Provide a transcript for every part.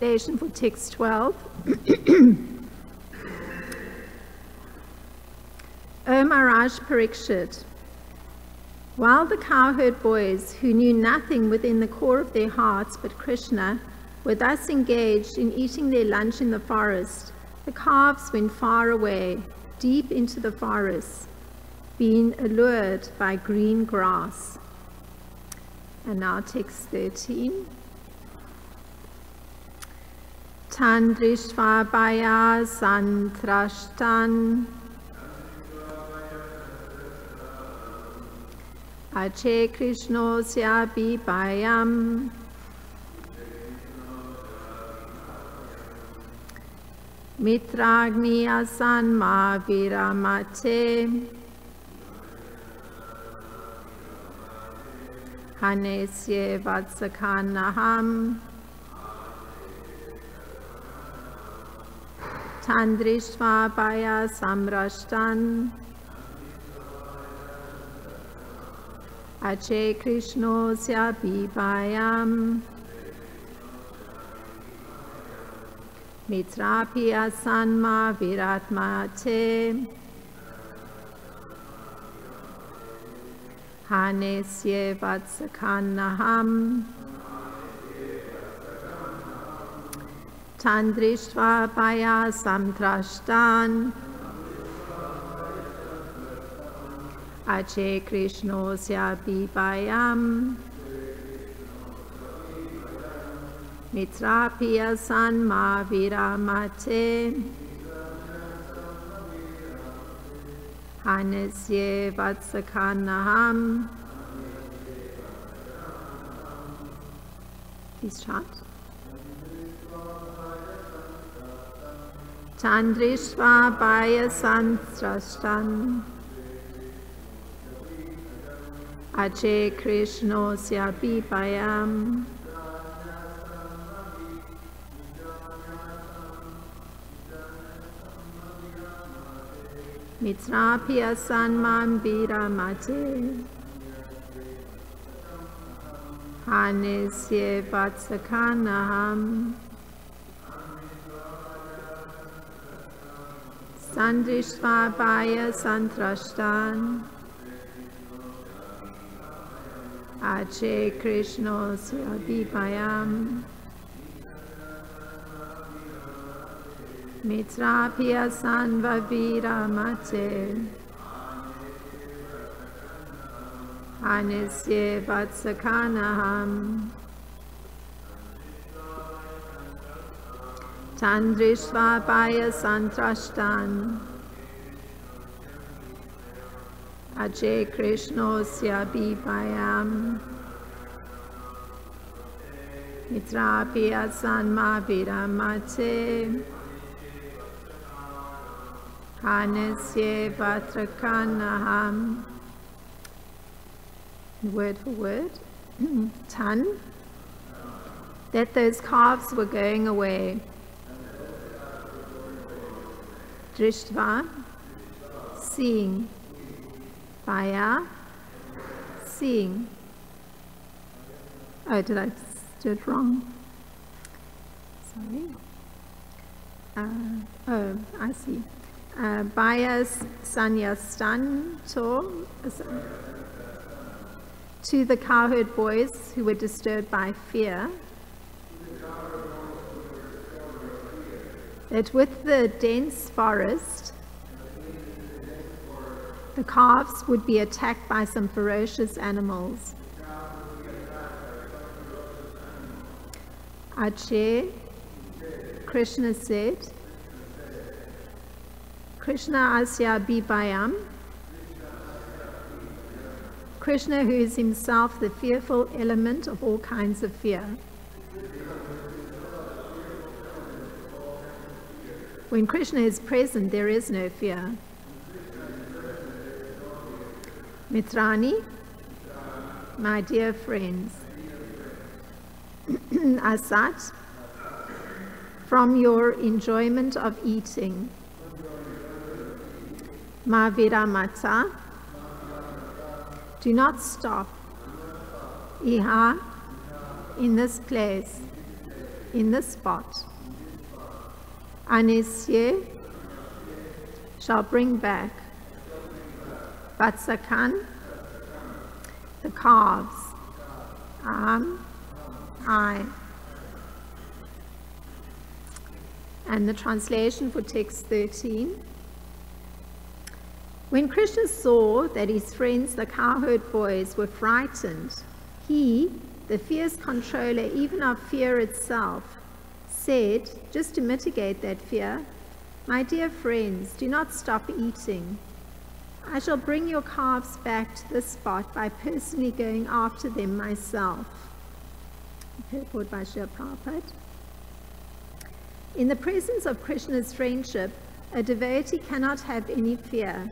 translation for text 12. O Maharaj Parikshit, while the cowherd boys, who knew nothing within the core of their hearts but Krishna, were thus engaged in eating their lunch in the forest, the calves went far away, deep into the forest, being allured by green grass. And now text 13. Tandrishva baya santrashtan Ache Krishnosya bipayam Mitragni asan ma viramate Hanesye vatsakanaham Tandrishva baya samrashtan Ache Krishnosya bipayam Mitrapi asanma viratmate Hanesye vatsakanaham Tandrishva baya samtrashtan Ache Krishnosya bipayam Mitrapi asanma viramate Hanesye vatsakanaham. Please chant. Tandrishva baya santrashtan Ache Krishnosya bipayam Mitrapi asanman viramate Hanesye vatsakanaham Sandrishva baya santrashtan Ache Krishnosya bipayam Mitrapi asanva viramate Hanesye vatsakanaham Tandrishva baya santrashtan Ache Krishnosya bipayam Mitrapi asanma viramate Hanesye vatsakanaham. Word for word. Tan. That those calves were going away. Drishtva. Seeing. Baya. Seeing. Oh, did I do it wrong? Sorry. Oh, I see. Baya sanyastanto, to the cowherd boys who were disturbed by fear, that with the dense forest, the calves would be attacked by some ferocious animals. Ache, Krishna said, Krishna asya bipayam, Krishna, who is himself the fearful element of all kinds of fear. When Krishna is present, there is no fear. Mitrani, my dear friends, asat, from your enjoyment of eating, ma viramata, do not stop, iha, in this place, in this spot. Anisye shall bring back Vatsakan, the calves. I. And the translation for text 13. When Krishna saw that his friends, the cowherd boys, were frightened, he, the fierce controller even of fear itself, said, just to mitigate that fear, "My dear friends, do not stop eating. I shall bring your calves back to this spot by personally going after them myself." Purport by Srila Prabhupada. In the presence of Krishna's friendship, a devotee cannot have any fear.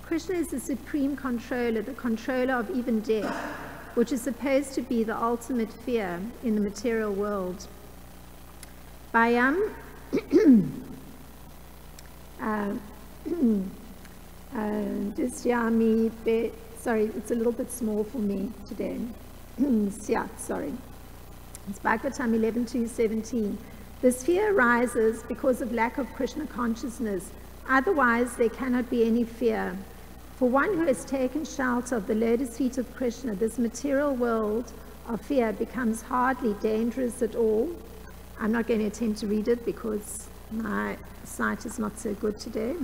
Krishna is the supreme controller, the controller of even death, which is supposed to be the ultimate fear in the material world. Bayam sorry, it's a little bit small for me today. Syat, sorry. It's Bhagavatam 11:2-17. This fear arises because of lack of Krishna consciousness. Otherwise, there cannot be any fear. For one who has taken shelter of the lotus feet of Krishna, this material world of fear becomes hardly dangerous at all. I'm not going to attempt to read it because my sight is not so good today.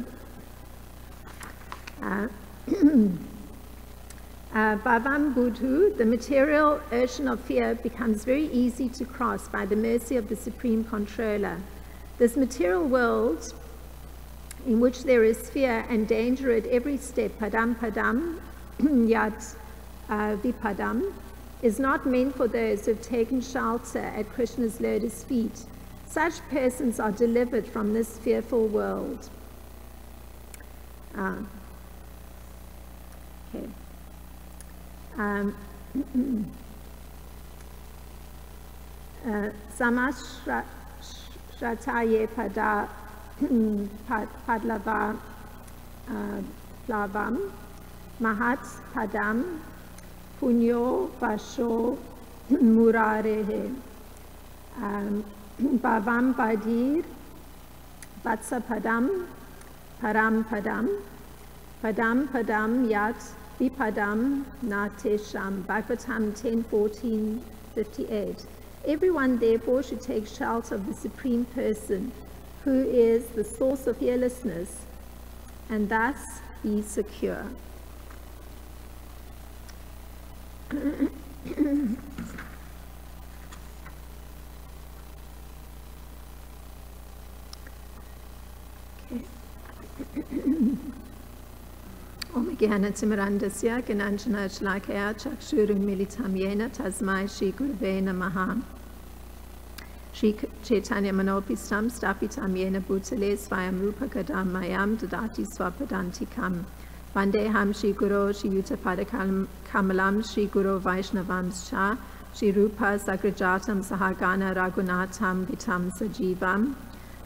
Bhavam Budhu, the material ocean of fear, becomes very easy to cross by the mercy of the Supreme Controller. This material world, in which there is fear and danger at every step, padam padam, yat vipadam, is not meant for those who have taken shelter at Krishna's lotus feet. Such persons are delivered from this fearful world. Okay. Samashataye pada padlava plavam mahat padam punyo vasho murarehe bhavam padir vatsa padam param padam padam padam yat vipadam natesham. Bhagavatam 10:14-58. Everyone therefore should take shelter of the Supreme Person, who is the source of fearlessness, and thus be secure. Om Jnana Timirandasya Gyananjana Shalakaya Chakshurun Militam Yena Tasmai Shri Gurave Namaha. Shri Chaitanya Manopistam Stapitam Yena Bhutale Svayam Rupa Kadam Mayam Dadati Swapadantikam. Vandeham Shri Guru Shri Yutapada Kamalam Shri Guru Vaishnavamscha Shri Rupa Sagrajatam Sahagana Raghunatham Vitam Sajivam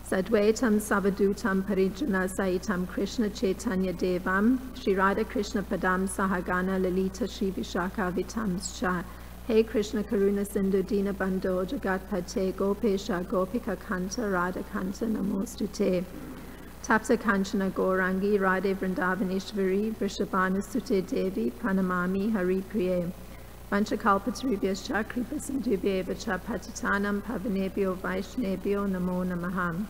Sadvaitam Savadutam Parijana Saitam Krishna Chaitanya Devam Shri Radha Krishna Padam Sahagana Lalita Shri Vishaka Vitamscha. Hey Krishna Karuna Sindhu Dina Bandho Jagat Pate Gopesha Gopika Kanta Radha Kanta Namostute. Tapsa Kanchana Gaurangi Radhe Vrindavaneshwari Vrishabhanu Sute Devi Pranamami Hari Priye. Vanchakalpatarubhyascha Kripa Sindhubhyevacha Patitanam Pavanebhyo Vaishnebhyo Namo Namaham.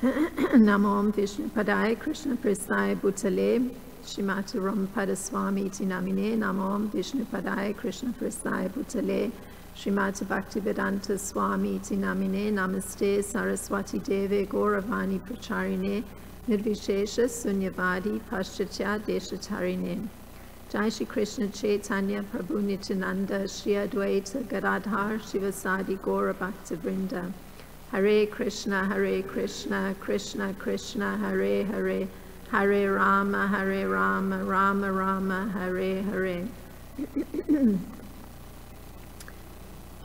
Namo Vishnu Padaya Krishna Prasthaya Bhutale Shrimati Rampada Swami Iti Namine. Namo Vishnu Padaya Krishna Prasthaya Bhutale Shrimati Bhaktivedanta Swami Iti Namine. Namaste Saraswati Deve Gauravani Pracharine Nirvishesha Sunyavadi Paschatya Deshatarine. Jai Shri Krishna Chaitanya Prabhu Nityananda Shri Advaita Gadadhar Shivasadi Gaura Bhakta Vrinda. Hare Krishna Krishna Krishna Hare Hare Hare Rama Rama Rama Hare Hare.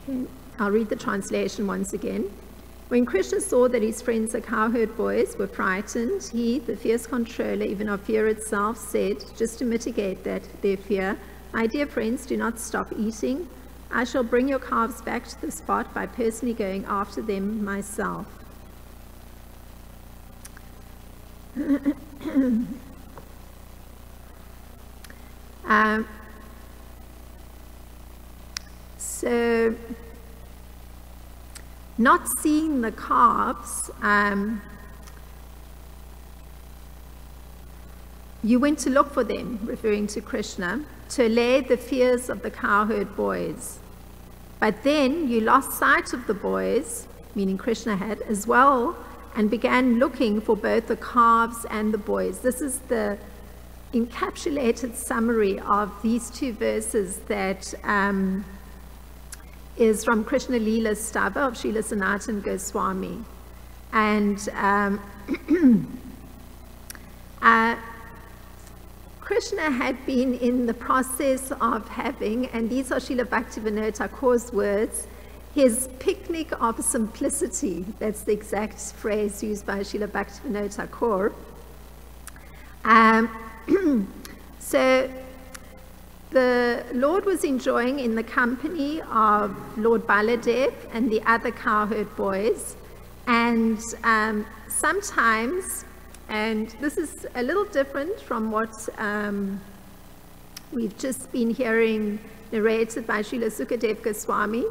Okay. I'll read the translation once again. When Krishna saw that his friends, the cowherd boys, were frightened, he, the fierce controller even of fear itself, said, just to mitigate their fear, "My dear friends, do not stop eating. I shall bring your calves back to the spot by personally going after them myself. So, not seeing the calves, you went to look for them, referring to Krishna, to allay the fears of the cowherd boys. But then you lost sight of the boys, meaning Krishna had, as well, and began looking for both the calves and the boys. This is the encapsulated summary of these two verses that is from Krishna Leela Stava of Srila Sanatana Goswami. And Krishna had been in the process of having, and these are Srila Bhaktivinoda Thakur's words, his picnic of simplicity. That's the exact phrase used by Srila Bhaktivinoda Thakur. So the Lord was enjoying in the company of Lord Baladev and the other cowherd boys, and sometimes, and this is a little different from what we've just been hearing narrated by Srila Sukadev Goswami,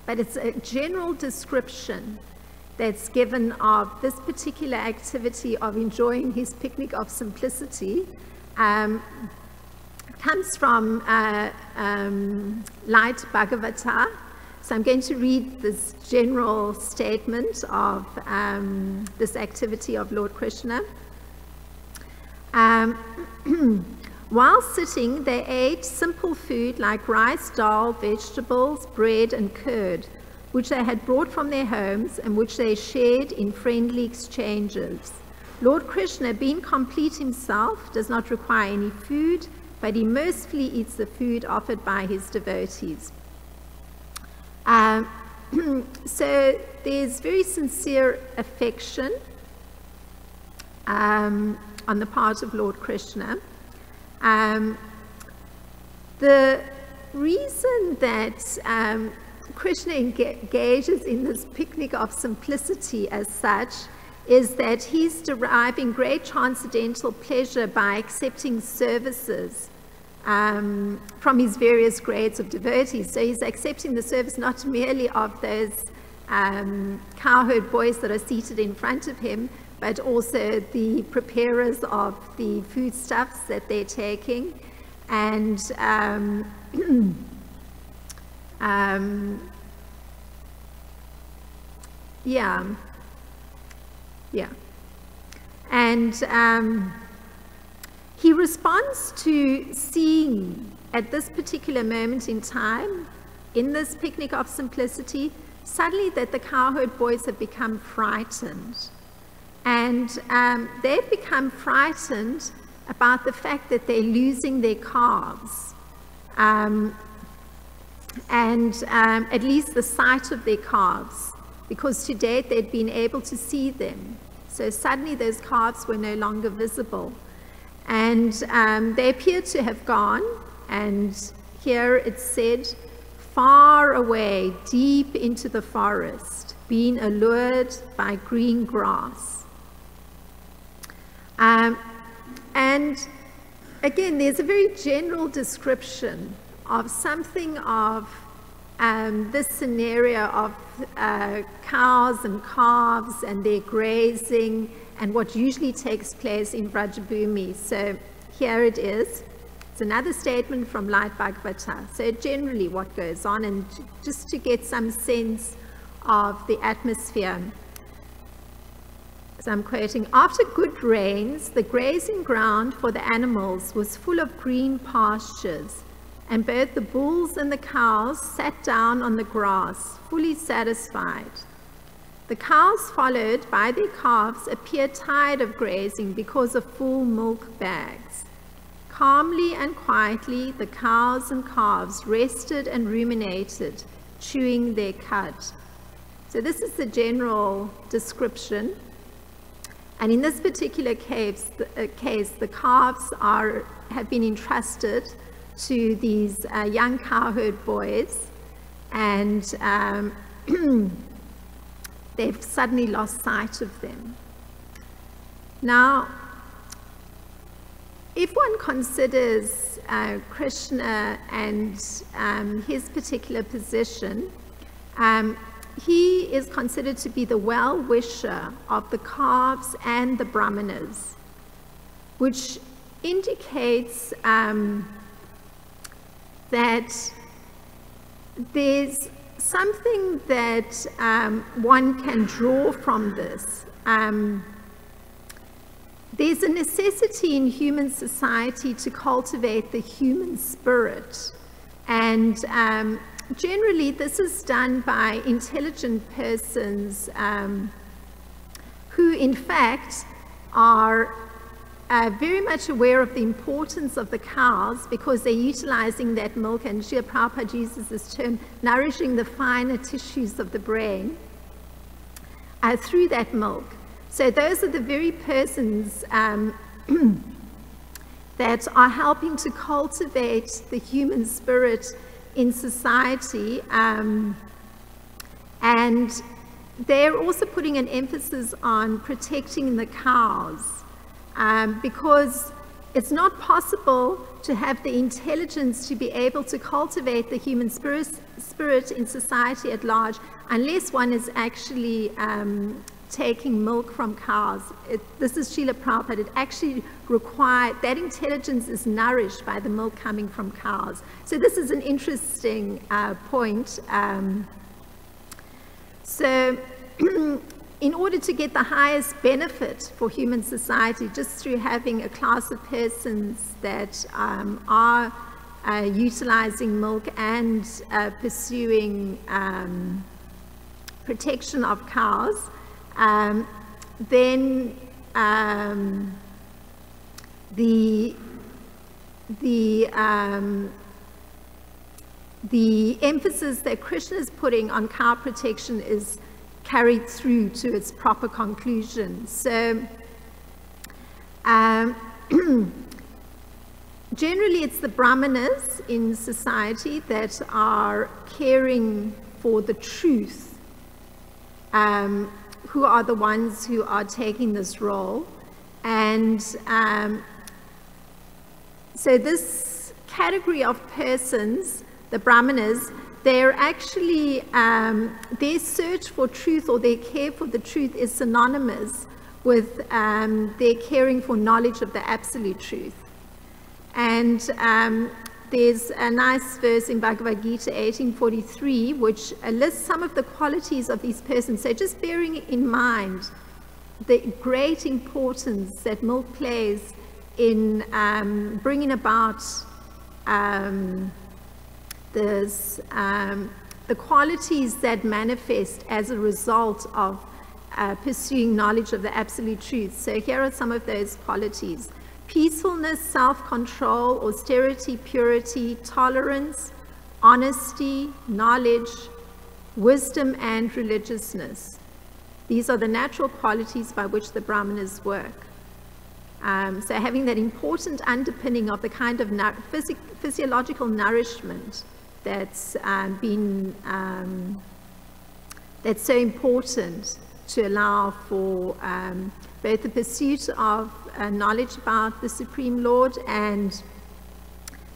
but it's a general description that's given of this particular activity of enjoying his picnic of simplicity. Comes from Light Bhagavata. So I'm going to read this general statement of this activity of Lord Krishna. While sitting, they ate simple food like rice, dal, vegetables, bread, and curd, which they had brought from their homes and which they shared in friendly exchanges. Lord Krishna, being complete himself, does not require any food, but he mercifully eats the food offered by his devotees. So there's very sincere affection on the part of Lord Krishna. The reason that Krishna engages in this picnic of simplicity as such is that he's deriving great transcendental pleasure by accepting services from his various grades of devotees. So he's accepting the service not merely of those cowherd boys that are seated in front of him, but also the preparers of the foodstuffs that they're taking. And And he responds to seeing at this particular moment in time, in this picnic of simplicity, suddenly that the cowherd boys have become frightened. And they've become frightened about the fact that they're losing their calves. And at least the sight of their calves, because to date they'd been able to see them. So suddenly those calves were no longer visible. And they appeared to have gone, and here it said, far away, deep into the forest, being allured by green grass. And again, there's a very general description of something of this scenario of cows and calves and their grazing and what usually takes place in Vrajabhumi. So here it is. It's another statement from Light Bhagavata. So generally what goes on, and just to get some sense of the atmosphere. So I'm quoting, after good rains, the grazing ground for the animals was full of green pastures, and both the bulls and the cows sat down on the grass, fully satisfied. The cows, followed by their calves, appeared tired of grazing because of full milk bags. Calmly and quietly, the cows and calves rested and ruminated, chewing their cud. So this is the general description. And in this particular case, the calves have been entrusted to these young cowherd boys, and they've suddenly lost sight of them. Now, if one considers Krishna and his particular position, he is considered to be the well-wisher of the calves and the brahmanas, which indicates that there's something that one can draw from this. There's a necessity in human society to cultivate the human spirit, and generally this is done by intelligent persons who in fact are very much aware of the importance of the cows, because they're utilizing that milk, and Srila Prabhupada uses this term, nourishing the finer tissues of the brain through that milk. So those are the very persons that are helping to cultivate the human spirit in society, and they're also putting an emphasis on protecting the cows. Because it's not possible to have the intelligence to be able to cultivate the human spirit in society at large unless one is actually taking milk from cows. This is Srila Prabhupada. It actually requires, that intelligence is nourished by the milk coming from cows. So this is an interesting point. In order to get the highest benefit for human society, just through having a class of persons that are utilizing milk and pursuing protection of cows, then the emphasis that Krishna is putting on cow protection is carried through to its proper conclusion. So generally it's the brahmanas in society that are caring for the truth, who are the ones who are taking this role. And so this category of persons, the brahmanas, they're actually, their search for truth or their care for the truth is synonymous with their caring for knowledge of the absolute truth. And there's a nice verse in Bhagavad Gita 1843 which lists some of the qualities of these persons. So just bearing in mind the great importance that milk plays in bringing about the qualities that manifest as a result of pursuing knowledge of the absolute truth. So here are some of those qualities: peacefulness, self-control, austerity, purity, tolerance, honesty, knowledge, wisdom, and religiousness. These are the natural qualities by which the brahmanas work. So having that important underpinning of the kind of physiological nourishment that's that's so important to allow for both the pursuit of knowledge about the Supreme Lord and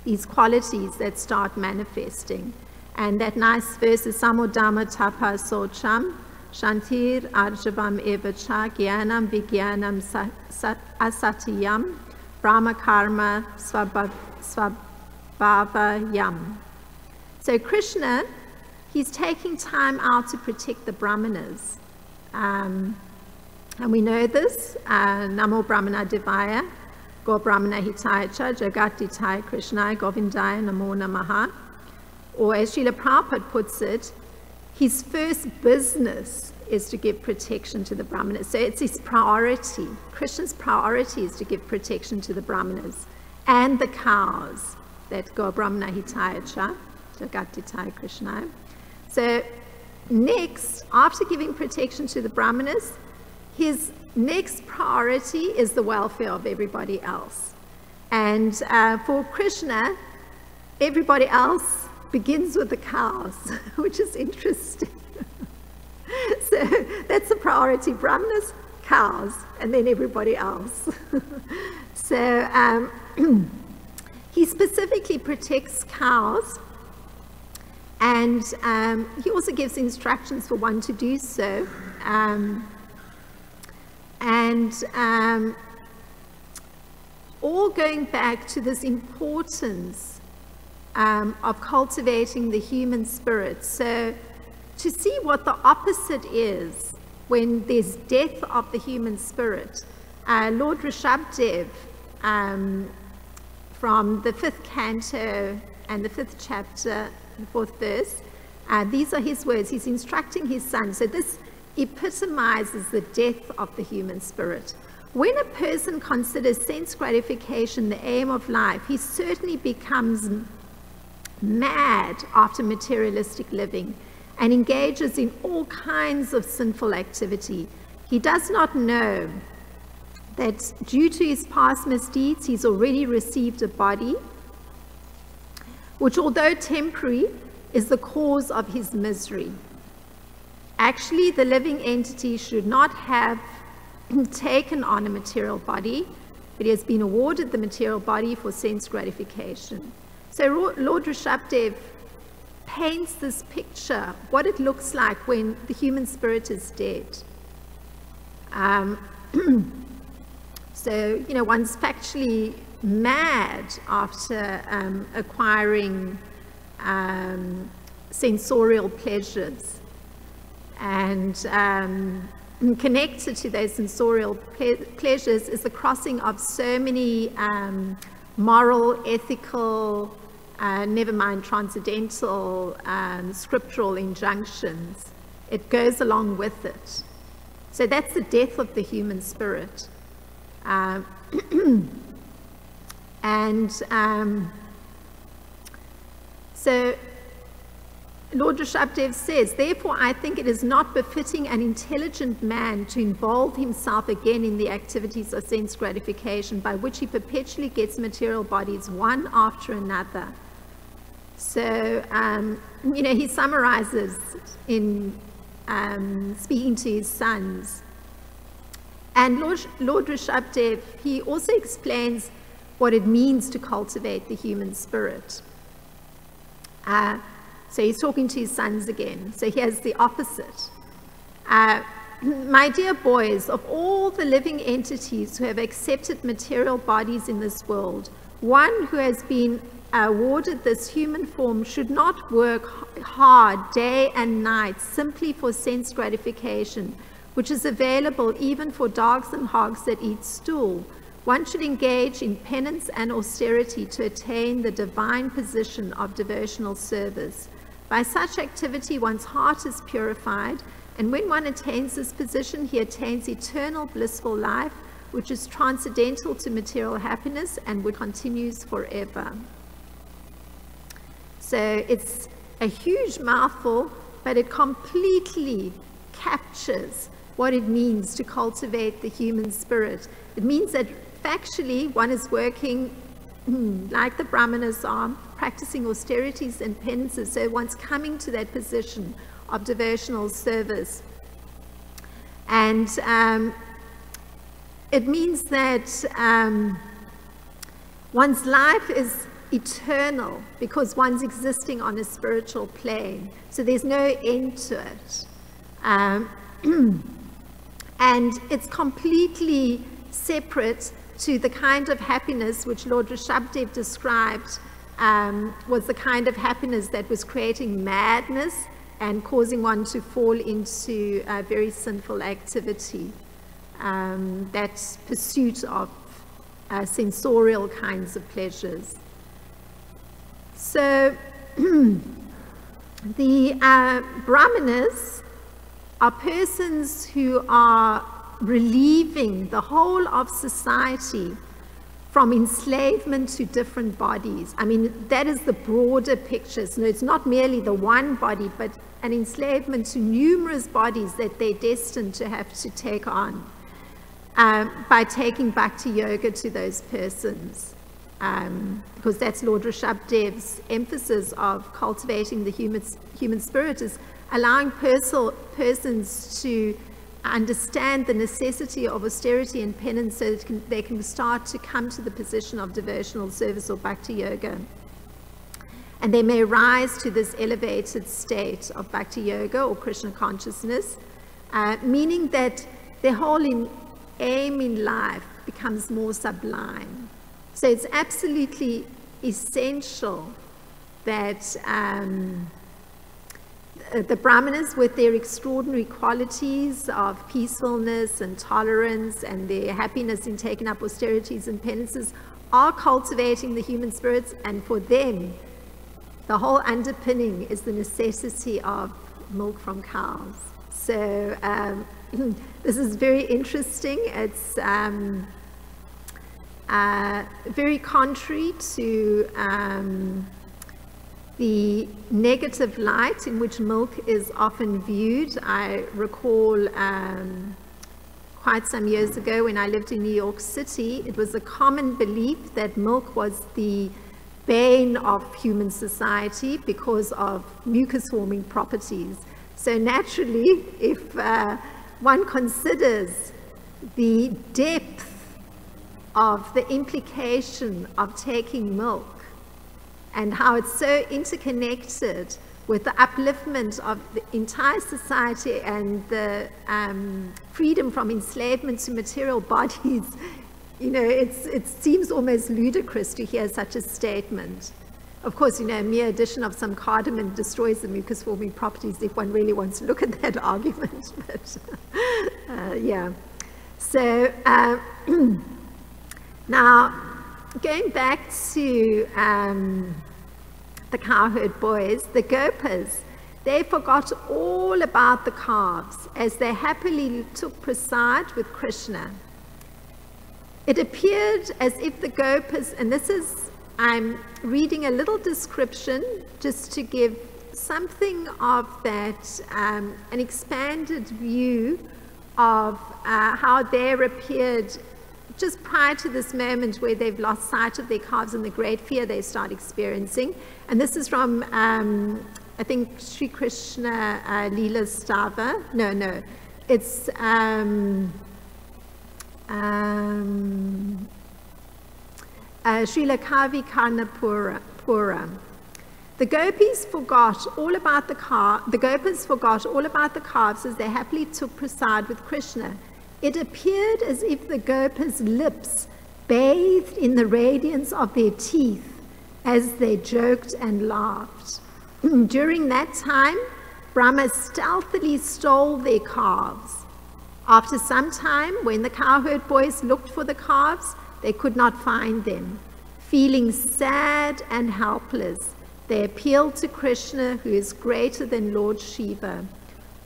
these qualities that start manifesting. And that nice verse is Samodama Tapa Socham Shantir Arjavam Evacha Gyanam Vigyanam Asatiyam Brahma Karma Svabhavayam. So Krishna, he's taking time out to protect the brahmanas. And we know this, Namo Brahmana Devaya, Go Brahmana Hitaya Cha, Jagat Ditaya Krishnaya, Govindaya Namo Namaha. Or as Srila Prabhupada puts it, his first business is to give protection to the brahmanas. So it's his priority. Krishna's priority is to give protection to the brahmanas and the cows that Go Brahmana Hitaya Cha, Jagat Ditaya Krishnaya. So next, after giving protection to the brahmanas, his next priority is the welfare of everybody else. And for Krishna, everybody else begins with the cows, which is interesting. So that's the priority: brahmanas, cows, and then everybody else. So he specifically protects cows, and he also gives instructions for one to do so. All going back to this importance of cultivating the human spirit. So to see what the opposite is when there's death of the human spirit, Lord Rishabdev, from the 5th canto and the 5th chapter, the 4th verse, these are his words. He's instructing his son. So this epitomizes the death of the human spirit. When a person considers sense gratification the aim of life, he certainly becomes mad after materialistic living and engages in all kinds of sinful activity. He does not know that due to his past misdeeds, he's already received a body, which, although temporary, is the cause of his misery. Actually, the living entity should not have taken on a material body, but he has been awarded the material body for sense gratification. So Lord Rishabdev paints this picture, what it looks like when the human spirit is dead. So, one's factually mad after acquiring sensorial pleasures, and connected to those sensorial pleasures is the crossing of so many moral, ethical, never mind transcendental, scriptural injunctions. It goes along with it. So that's the death of the human spirit. So Lord Rishabdev says, therefore I think it is not befitting an intelligent man to involve himself again in the activities of sense gratification, by which he perpetually gets material bodies one after another. So, he summarizes in speaking to his sons. And Lord Rishabdev, he also explains what it means to cultivate the human spirit. So he's talking to his sons again. So here's the opposite. My dear boys, of all the living entities who have accepted material bodies in this world, one who has been awarded this human form should not work hard day and night simply for sense gratification, which is available even for dogs and hogs that eat stool. One should engage in penance and austerity to attain the divine position of devotional service. By such activity, one's heart is purified, and when one attains this position, he attains eternal blissful life, which is transcendental to material happiness and which continues forever. So it's a huge mouthful, but it completely captures what it means to cultivate the human spirit. It means that factually one is working like the Brahmanas are, practicing austerities and penances, so one's coming to that position of devotional service. And it means that one's life is eternal because one's existing on a spiritual plane, so there's no end to it. And it's completely separate to the kind of happiness which Lord Rishabdev described was the kind of happiness that was creating madness and causing one to fall into very sinful activity, that pursuit of sensorial kinds of pleasures. So the Brahmanas are persons who are relieving the whole of society from enslavement to different bodies. I mean, that is the broader picture. So it's not merely the one body, but an enslavement to numerous bodies that they're destined to have to take on by taking bhakti yoga to those persons. because that's Lord Rishabdev's emphasis of cultivating the human spirit, is allowing persons to understand the necessity of austerity and penance so that they can start to come to the position of devotional service or bhakti yoga. And they may rise to this elevated state of bhakti yoga or Krishna consciousness, meaning that their whole aim in life becomes more sublime. So it's absolutely essential that the Brahmanas, with their extraordinary qualities of peacefulness and tolerance and their happiness in taking up austerities and penances, are cultivating the human spirits, and for them, the whole underpinning is the necessity of milk from cows. So this is very interesting. It's very contrary to the negative light in which milk is often viewed. I recall quite some years ago when I lived in New York City, it was a common belief that milk was the bane of human society because of mucus-forming properties. So naturally, if one considers the depth of the implication of taking milk and how it's so interconnected with the upliftment of the entire society and the freedom from enslavement to material bodies, you know, it seems almost ludicrous to hear such a statement. Of course, you know, a mere addition of some cardamom destroys the mucus-forming properties if one really wants to look at that argument. But yeah. So now, going back to the cowherd boys, the Gopas, they forgot all about the calves as they happily took prasad with Krishna. It appeared as if the Gopas, and this is, I'm reading a little description just to give something of that, an expanded view of how there appeared just prior to this moment where they've lost sight of their calves and the great fear they start experiencing. And this is from, I think, Sri Krishna Leela Stava. No, it's Srila Kavi Karnapura. The Gopis forgot all about the Gopas forgot all about the calves as they happily took prasad with Krishna. It appeared as if the Gopas' lips bathed in the radiance of their teeth as they joked and laughed. During that time, Brahma stealthily stole their calves. After some time, when the cowherd boys looked for the calves, they could not find them. Feeling sad and helpless, they appealed to Krishna, who is greater than Lord Shiva.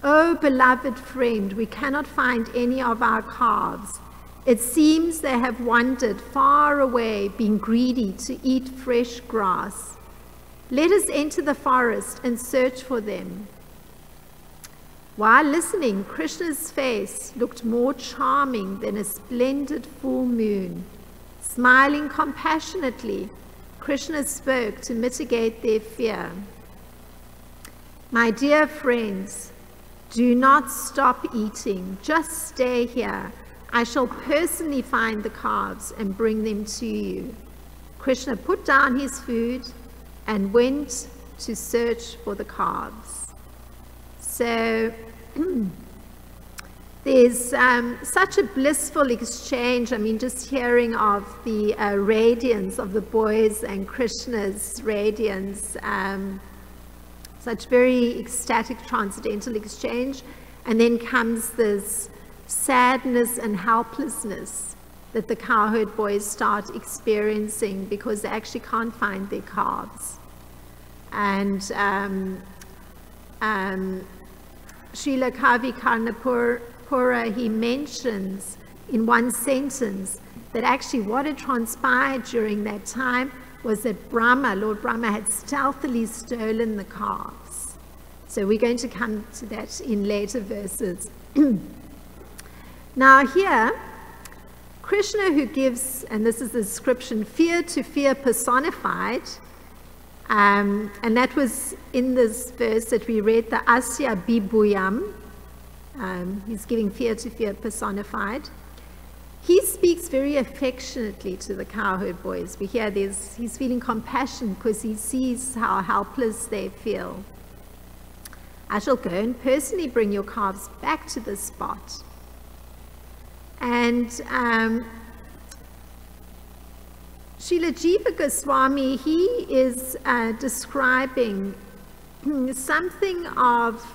"Oh, beloved friend, we cannot find any of our calves. It seems they have wandered far away, being greedy to eat fresh grass. Let us enter the forest and search for them." While listening, Krishna's face looked more charming than a splendid full moon. Smiling compassionately, Krishna spoke to mitigate their fear. "My dear friends, do not stop eating. Just stay here. I shall personally find the calves and bring them to you." Krishna put down his food and went to search for the calves. So there's such a blissful exchange. I mean, just hearing of the radiance of the boys and Krishna's radiance, such very ecstatic transcendental exchange. And then comes this sadness and helplessness that the cowherd boys start experiencing because they actually can't find their calves. And Srila Kavi Karnapura, he mentions in one sentence that actually what had transpired during that time was that Lord Brahma had stealthily stolen the calves. So we're going to come to that in later verses. Now here, Krishna who gives, and this is the description, fear to fear personified, and that was in this verse that we read, the Asya Bibuyam. He's giving fear to fear personified. He speaks very affectionately to the cowherd boys. We hear he's feeling compassion because he sees how helpless they feel. I shall go and personally bring your calves back to this spot. And Srila Jiva Goswami, he is describing something of,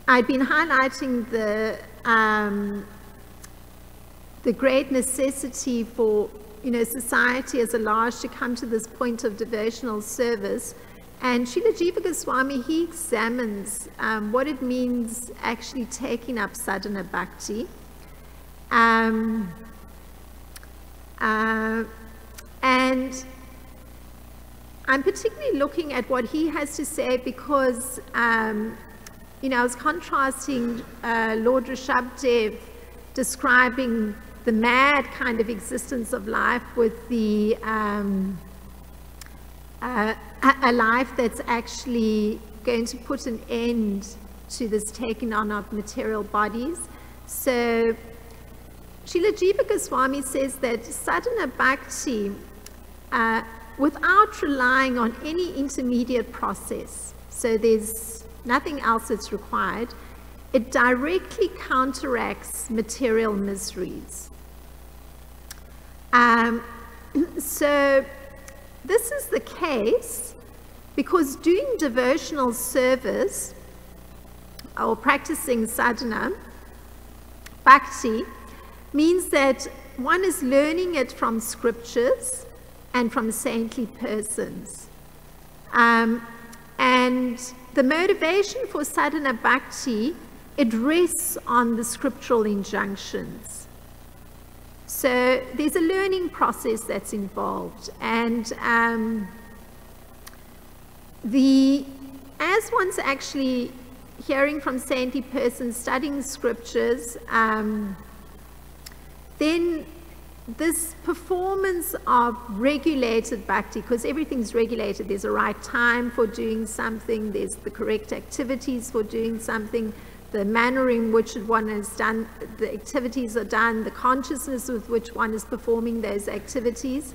I've been highlighting the great necessity for society as a large to come to this point of devotional service. And Srila Jiva Goswami, he examines what it means actually taking up sadhana bhakti. And I'm particularly looking at what he has to say because, I was contrasting Lord Rishabhdev describing the mad kind of existence of life with the a life that's actually going to put an end to this taking on of material bodies. So Srila Jiva Goswami says that sadhana bhakti, without relying on any intermediate process, so there's nothing else that's required, it directly counteracts material miseries. So this is the case because doing devotional service or practicing sadhana bhakti means that one is learning it from scriptures and from saintly persons. And the motivation for sadhana bhakti, it rests on the scriptural injunctions. So there's a learning process that's involved, and as one's actually hearing from saintly persons, studying scriptures, then this performance of regulated bhakti, because everything's regulated, there's a right time for doing something, there's the correct activities for doing something, the manner in which one has done, the activities are done, the consciousness with which one is performing those activities,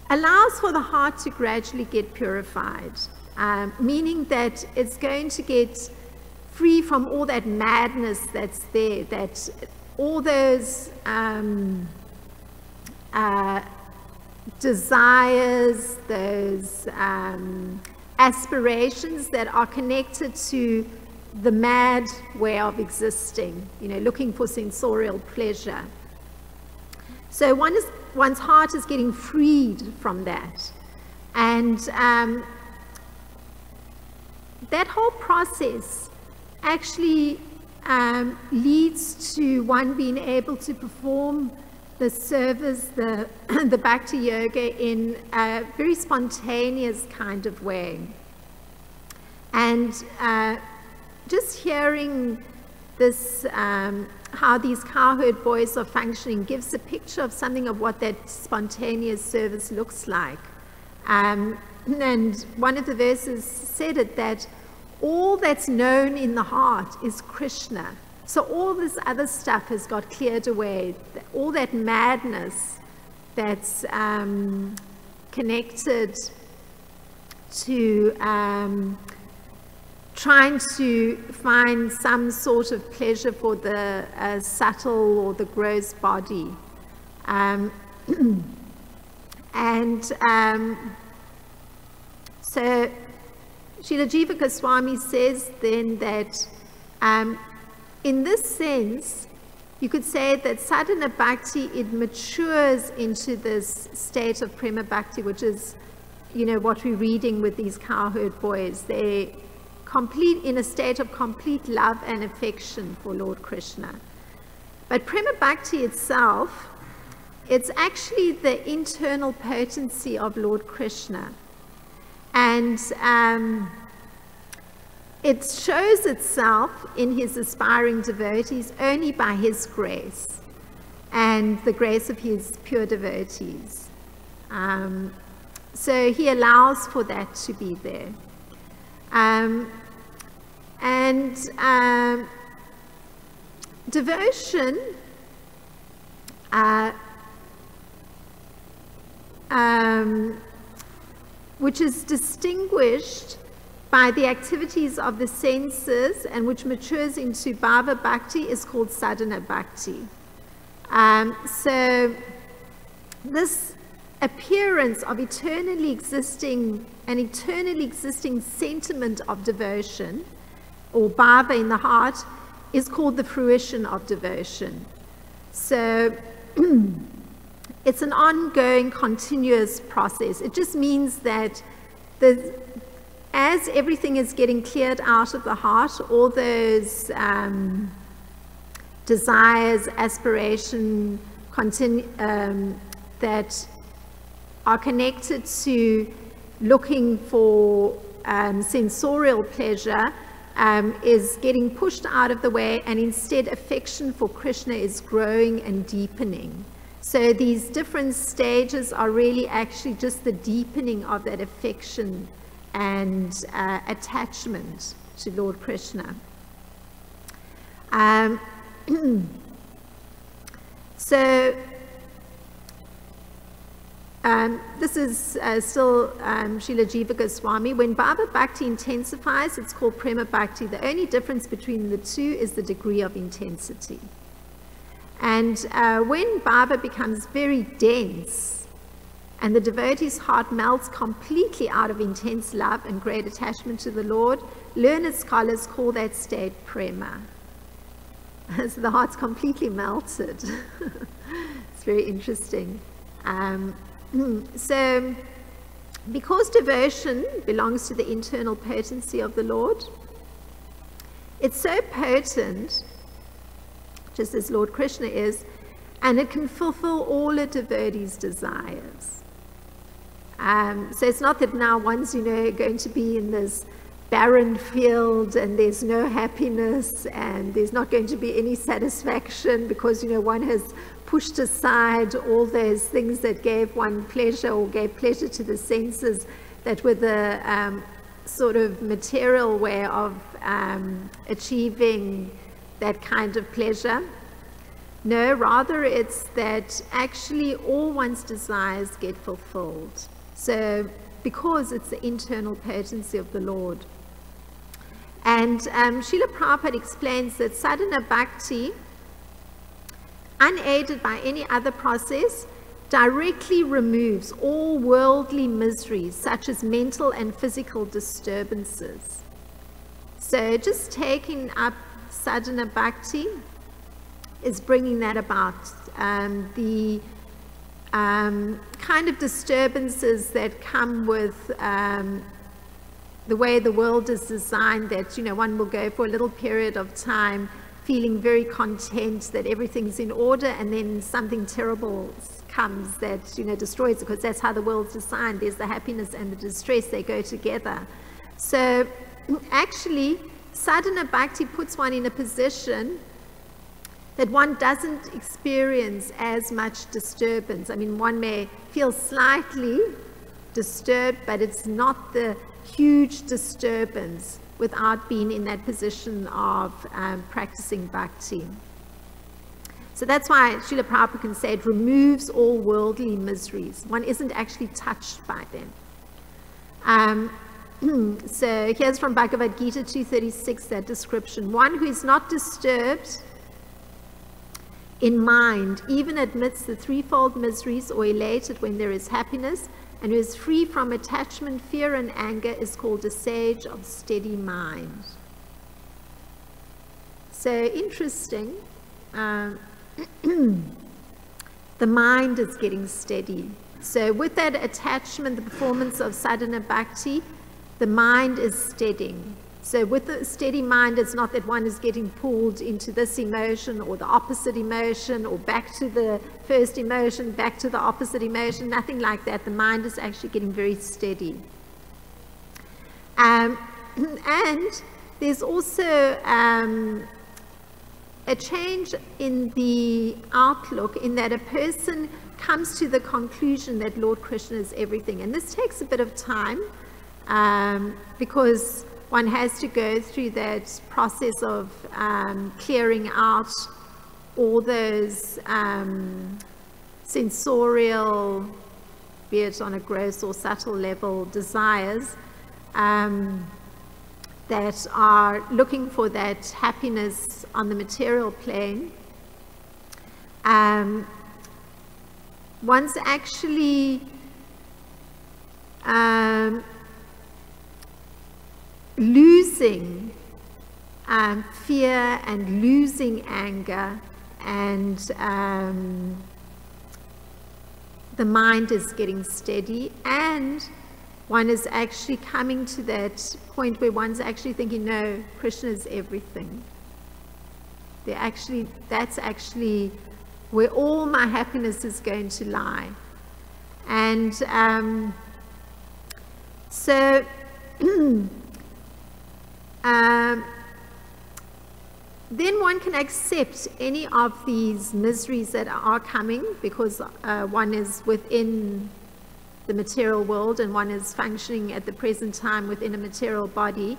allows for the heart to gradually get purified, meaning that it's going to get free from all that madness that's there, that all those desires, those aspirations that are connected to the mad way of existing, looking for sensorial pleasure. So one's heart is getting freed from that. And that whole process actually leads to one being able to perform the service, the bhakti yoga in a very spontaneous kind of way. And just hearing this, how these cowherd boys are functioning, gives a picture of something of what that spontaneous service looks like. And one of the verses said it, that all that's known in the heart is Krishna. So all this other stuff has got cleared away. All that madness that's connected to trying to find some sort of pleasure for the subtle or the gross body. So Srila Jiva Goswami says then that in this sense, you could say that sadhana bhakti, it matures into this state of prema bhakti, which is, what we're reading with these cowherd boys. They're in a state of complete love and affection for Lord Krishna. But prema bhakti itself, it's actually the internal potency of Lord Krishna. And it shows itself in his aspiring devotees only by his grace and the grace of his pure devotees. So he allows for that to be there. Devotion which is distinguished by the activities of the senses and which matures into bhava bhakti, is called sadhana bhakti. So this appearance of eternally existing sentiment of devotion, or bhava in the heart, is called the fruition of devotion. So it's an ongoing, continuous process. It just means that as everything is getting cleared out of the heart, all those desires, aspiration, that are connected to looking for sensorial pleasure, is getting pushed out of the way, and instead affection for Krishna is growing and deepening. So these different stages are really actually just the deepening of that affection and attachment to Lord Krishna. This is still Srila Jiva Goswami. When Bhava Bhakti intensifies, it's called Prema Bhakti. The only difference between the two is the degree of intensity. And when Bhava becomes very dense and the devotee's heart melts completely out of intense love and great attachment to the Lord, learned scholars call that state Prema. So the heart's completely melted. It's very interesting. So because devotion belongs to the internal potency of the Lord, it's so potent, just as Lord Krishna is, and it can fulfill all a devotee's desires. So it's not that now one's, going to be in this barren field and there's no happiness and there's not going to be any satisfaction because, one has pushed aside all those things that gave one pleasure or gave pleasure to the senses, that were the sort of material way of achieving that kind of pleasure. No, rather it's that actually all one's desires get fulfilled. So because it's the internal potency of the Lord. And Srila Prabhupada explains that sadhana bhakti, unaided by any other process, directly removes all worldly miseries such as mental and physical disturbances. So just taking up sadhana bhakti is bringing that about. The kind of disturbances that come with the way the world is designed, that one will go for a little period of time feeling very content that everything's in order, and then something terrible comes that destroys it, because that's how the world's designed. There's the happiness and the distress, they go together. So actually sadhana bhakti puts one in a position that one doesn't experience as much disturbance. I mean, one may feel slightly disturbed, but it's not the huge disturbance without being in that position of practicing bhakti. So that's why Srila Prabhupada can say it removes all worldly miseries. One isn't actually touched by them. So here's from Bhagavad Gita 236, that description. One who is not disturbed in mind, even amidst the threefold miseries, or elated when there is happiness, and who is free from attachment, fear, and anger, is called a sage of steady mind. So interesting. The mind is getting steady. So with that attachment, the performance of sadhana bhakti, the mind is steadying. So with a steady mind, it's not that one is getting pulled into this emotion or the opposite emotion, or back to the first emotion, back to the opposite emotion, nothing like that. The mind is actually getting very steady. And there's also a change in the outlook, in that a person comes to the conclusion that Lord Krishna is everything. And this takes a bit of time because one has to go through that process of clearing out all those sensorial, be it on a gross or subtle level, desires that are looking for that happiness on the material plane. One's actually losing fear and losing anger, and the mind is getting steady, and one is actually coming to that point where one's actually thinking, no, Krishna is everything. That's actually where all my happiness is going to lie. And so then one can accept any of these miseries that are coming, because one is within the material world and one is functioning at the present time within a material body,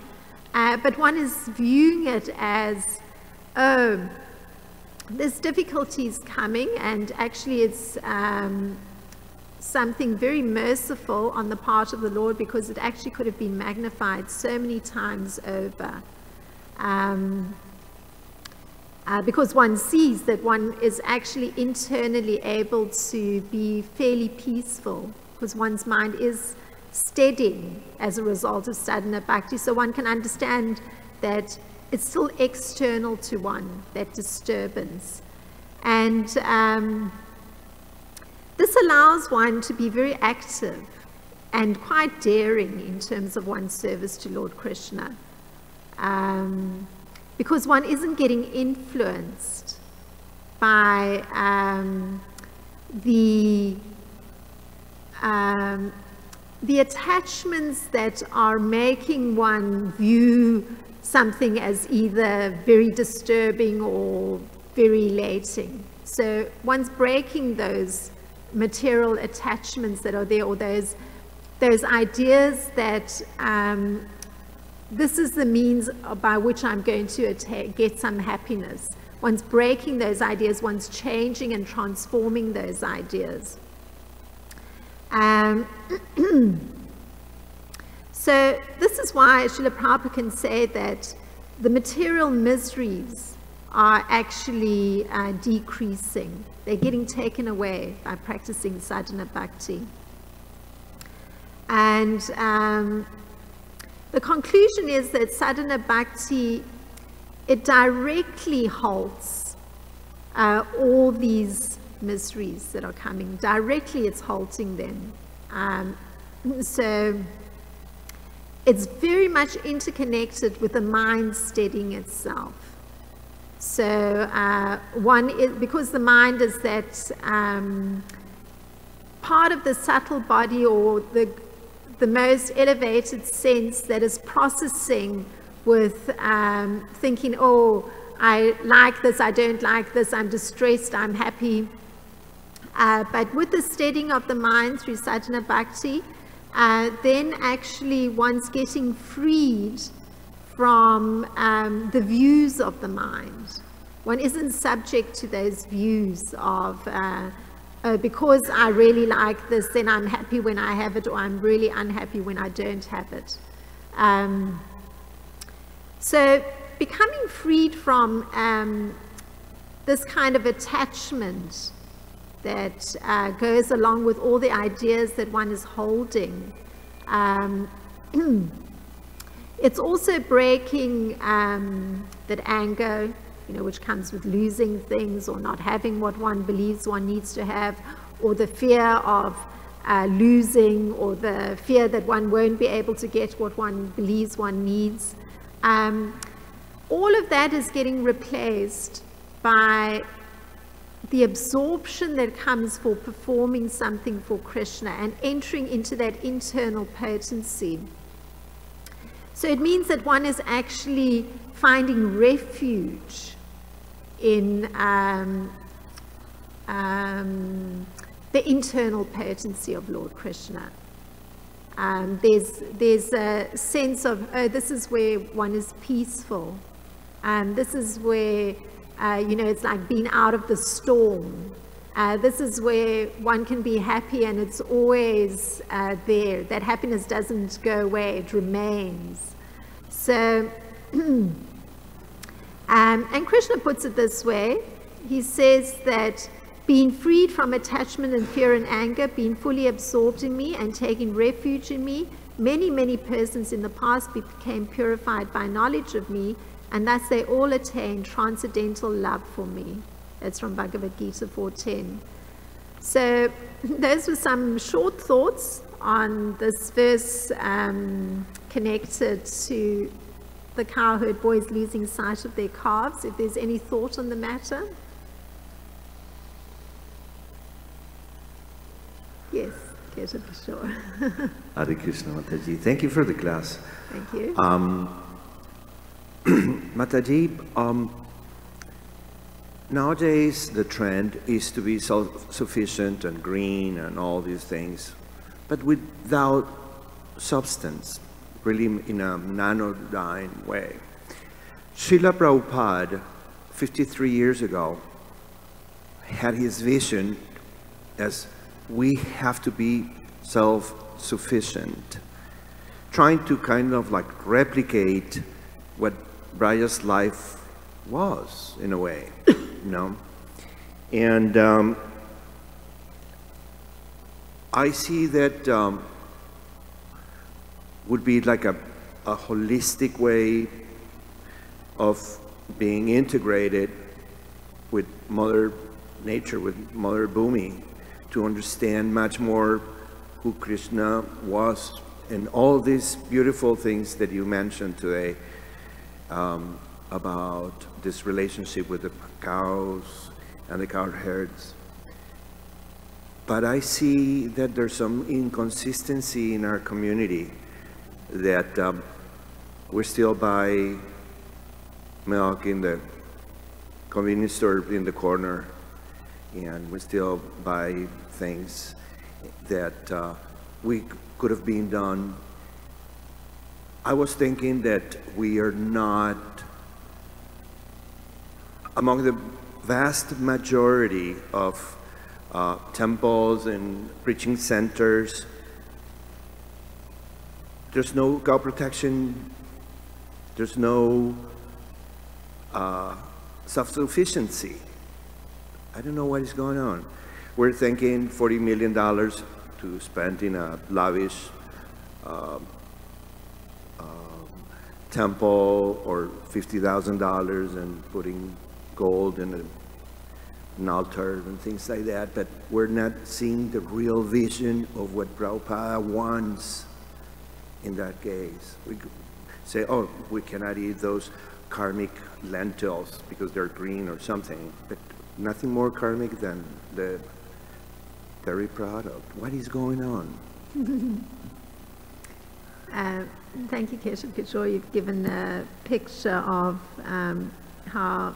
but one is viewing it as, oh, there's difficulties coming, and actually it's something very merciful on the part of the Lord, because it actually could have been magnified so many times over. Because one sees that one is actually internally able to be fairly peaceful, because one's mind is steadying as a result of sadhana bhakti, so one can understand that it's still external to one, that disturbance. And this allows one to be very active and quite daring in terms of one's service to Lord Krishna, because one isn't getting influenced by the attachments that are making one view something as either very disturbing or very elating. So one's breaking those material attachments that are there, or those ideas that this is the means by which I'm going to get some happiness. One's breaking those ideas, one's changing and transforming those ideas. So this is why Srila Prabhupada can say that the material miseries are actually decreasing. They're getting taken away by practicing sadhana bhakti. And the conclusion is that sadhana bhakti, it directly halts all these miseries that are coming. Directly it's halting them. So it's very much interconnected with the mind steadying itself. So one is, because the mind is that part of the subtle body, or the most elevated sense that is processing with thinking, oh, I like this, I don't like this, I'm distressed, I'm happy. But with the steadying of the mind through sadhana bhakti, then actually one's getting freed from the views of the mind. One isn't subject to those views of, because I really like this, then I'm happy when I have it, or I'm really unhappy when I don't have it. So becoming freed from this kind of attachment that goes along with all the ideas that one is holding. It's also breaking that anger, which comes with losing things or not having what one believes one needs to have, or the fear of losing, or the fear that one won't be able to get what one believes one needs. All of that is getting replaced by the absorption that comes for performing something for Krishna and entering into that internal potency. So it means that one is actually finding refuge in the internal potency of Lord Krishna. There's a sense of, oh, this is where one is peaceful. This is where, it's like being out of the storm. This is where one can be happy and it's always there. That happiness doesn't go away, it remains. So, and Krishna puts it this way. He says that being freed from attachment and fear and anger, being fully absorbed in me and taking refuge in me, many, many persons in the past became purified by knowledge of me, and thus they all attained transcendental love for me. That's from Bhagavad Gita 4:10. So those were some short thoughts on this verse connected to the cowherd boys losing sight of their calves. If there's any thought on the matter. Yes, sure. Hare Krishna, Mataji. Thank you for the class. Thank you. Mataji, nowadays the trend is to be self-sufficient and green and all these things, but without substance, really in a nanodyne way. Srila Prabhupada, 53 years ago, had his vision as we have to be self-sufficient, trying to kind of like replicate what Braja's life was, in a way, And I see that would be like a holistic way of being integrated with Mother Nature, with Mother Bhumi, to understand much more who Krishna was and all these beautiful things that you mentioned today about this relationship with the cows and the cowherds. But I see that there's some inconsistency in our community, that we still buy milk in the convenience store in the corner, and we still buy things that we could have been done. I was thinking that we are not among the vast majority of temples and preaching centers. There's no cow protection, there's no self-sufficiency. I don't know what is going on. We're thinking $40 million to spend in a lavish temple, or $50,000 and putting gold in an altar and things like that, but we're not seeing the real vision of what Prabhupada wants in that case. We say, oh, we cannot eat those karmic lentils because they're green or something, but nothing more karmic than the dairy product. What is going on? Thank you, Keshav Kishore. You've given a picture of how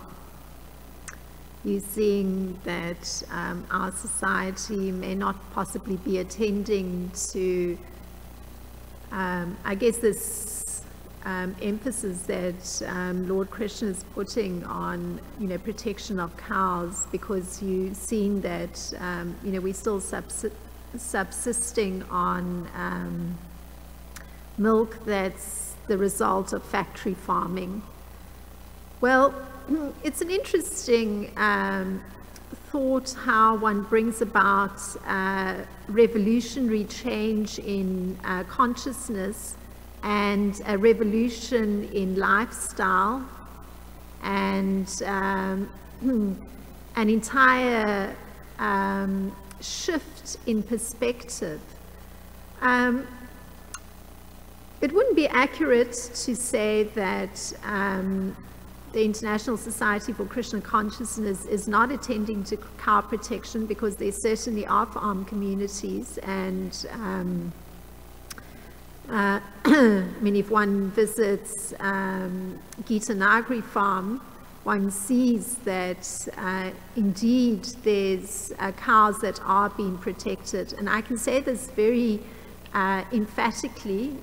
you're seeing that our society may not possibly be attending to, I guess, this emphasis that Lord Krishna is putting on, protection of cows, because you've seen that, we're still subsisting on milk that's the result of factory farming. Well, it's an interesting thought how one brings about revolutionary change in consciousness and a revolution in lifestyle and an entire shift in perspective. It wouldn't be accurate to say that the International Society for Krishna Consciousness is not attending to cow protection, because there certainly are farm communities, and I mean, if one visits Gita Nagari farm, one sees that indeed there's cows that are being protected. And I can say this very emphatically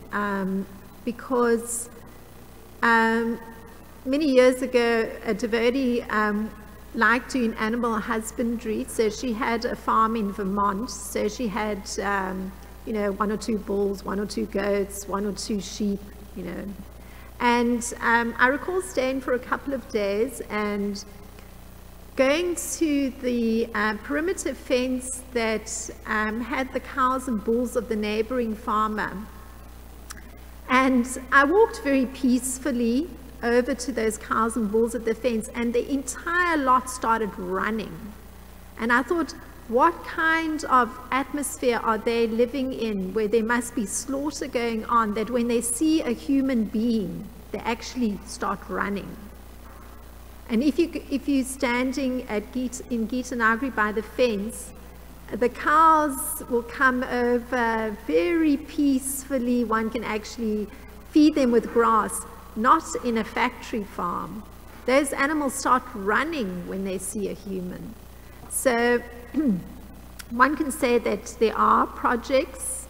because many years ago, a devotee liked doing animal husbandry. So she had a farm in Vermont. So she had, you know, 1 or 2 bulls, 1 or 2 goats, 1 or 2 sheep, you know. And I recall staying for a couple of days and going to the perimeter fence that had the cows and bulls of the neighboring farmer. And I walked very peacefully over to those cows and bulls at the fence, and the entire lot started running. And I thought, what kind of atmosphere are they living in where there must be slaughter going on, that when they see a human being, they actually start running? And if you're standing in Gita Nagari by the fence, the cows will come over very peacefully. One can actually feed them with grass, not in a factory farm. Those animals start running when they see a human. So one can say that there are projects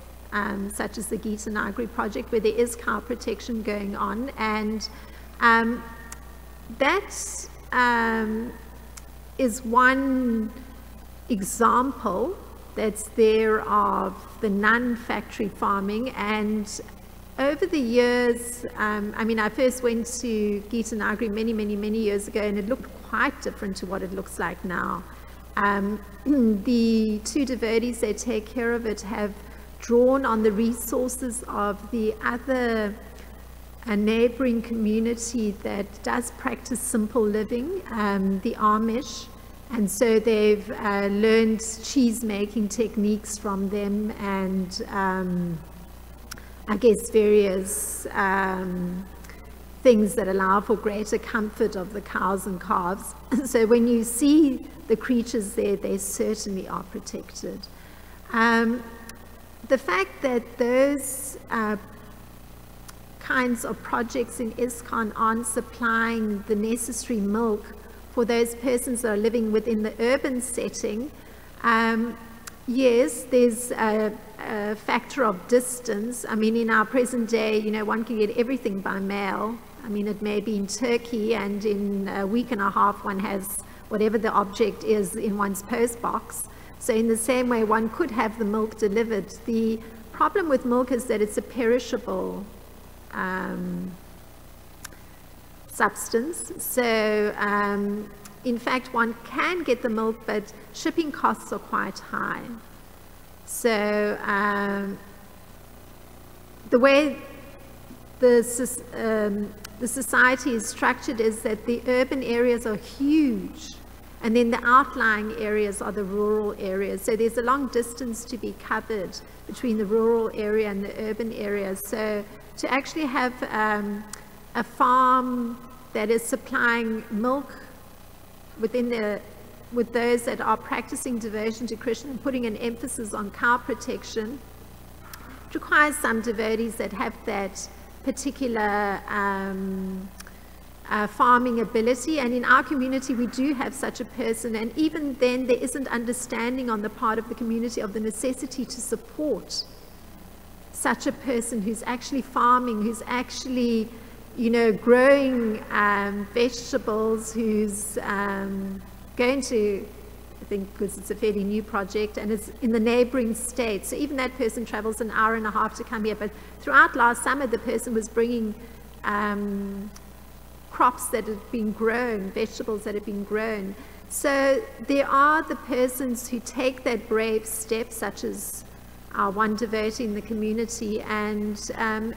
such as the Gita Nagari project where there is cow protection going on, and that is one example that's there of the non-factory farming. And over the years, I mean, I first went to Gita Nagari many years ago, and it looked quite different to what it looks like now. The 2 devotees that take care of it have drawn on the resources of the other neighboring community that does practice simple living, the Amish. And so they've learned cheese making techniques from them, and I guess various things that allow for greater comfort of the cows and calves. So when you see the creatures there, they certainly are protected. The fact that those kinds of projects in ISKCON aren't supplying the necessary milk for those persons that are living within the urban setting, yes, there's a factor of distance. I mean, in our present day, you know, one can get everything by mail. I mean, it may be in Turkey, and in a week and a half one has whatever the object is in one's post box. So in the same way, one could have the milk delivered. The problem with milk is that it's a perishable substance. So in fact, one can get the milk, but shipping costs are quite high. So the way the society is structured is that the urban areas are huge, and then the outlying areas are the rural areas. So there's a long distance to be covered between the rural area and the urban area. So to actually have a farm that is supplying milk with those that are practicing devotion to Krishna and putting an emphasis on cow protection, it requires some devotees that have that particular farming ability. And in our community, we do have such a person, and even then there isn't understanding on the part of the community of the necessity to support such a person who's actually farming, who's actually, you know, growing vegetables, who's going to, I think, because it's a fairly new project and it's in the neighboring state. So even that person travels an hour and a half to come here. But throughout last summer, the person was bringing crops that had been grown, vegetables that had been grown. So there are the persons who take that brave step, such as our one devotee in the community, and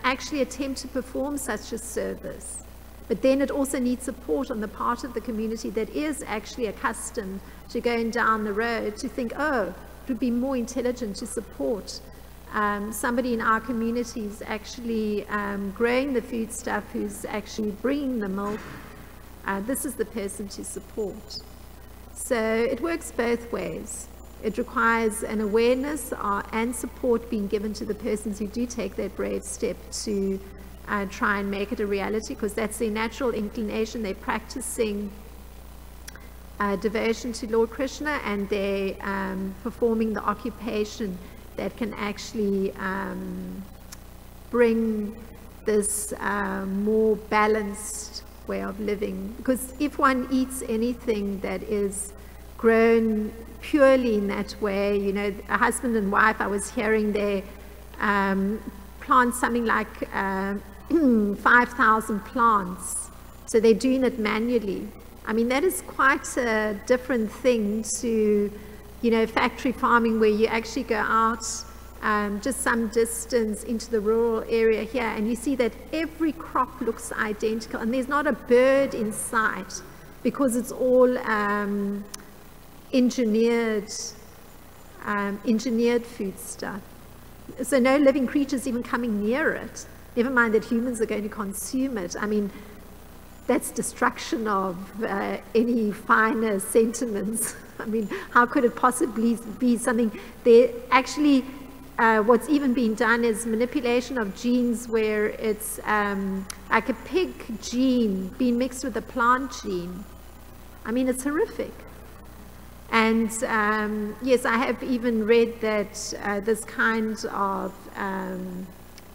actually attempt to perform such a service. But then it also needs support on the part of the community that is actually accustomed to going down the road to think, oh, it would be more intelligent to support somebody in our community who's actually growing the food stuff, who's actually bringing the milk. This is the person to support. So it works both ways. It requires an awareness and support being given to the persons who do take that brave step to try and make it a reality, because that's their natural inclination. They're practicing devotion to Lord Krishna, and they're performing the occupation that can actually bring this more balanced way of living. Because if one eats anything that is grown purely in that way, you know, a husband and wife, I was hearing they plant something like 5,000 plants, so they're doing it manually. I mean, that is quite a different thing to, you know, factory farming, where you actually go out just some distance into the rural area here, and you see that every crop looks identical, and there's not a bird in sight, because it's all engineered food stuff. So no living creatures even coming near it. Never mind that humans are going to consume it. I mean, that's destruction of any finer sentiments. I mean, how could it possibly be something there? Actually, what's even been done is manipulation of genes, where it's like a pig gene being mixed with a plant gene. I mean, it's horrific. And yes, I have even read that this kind of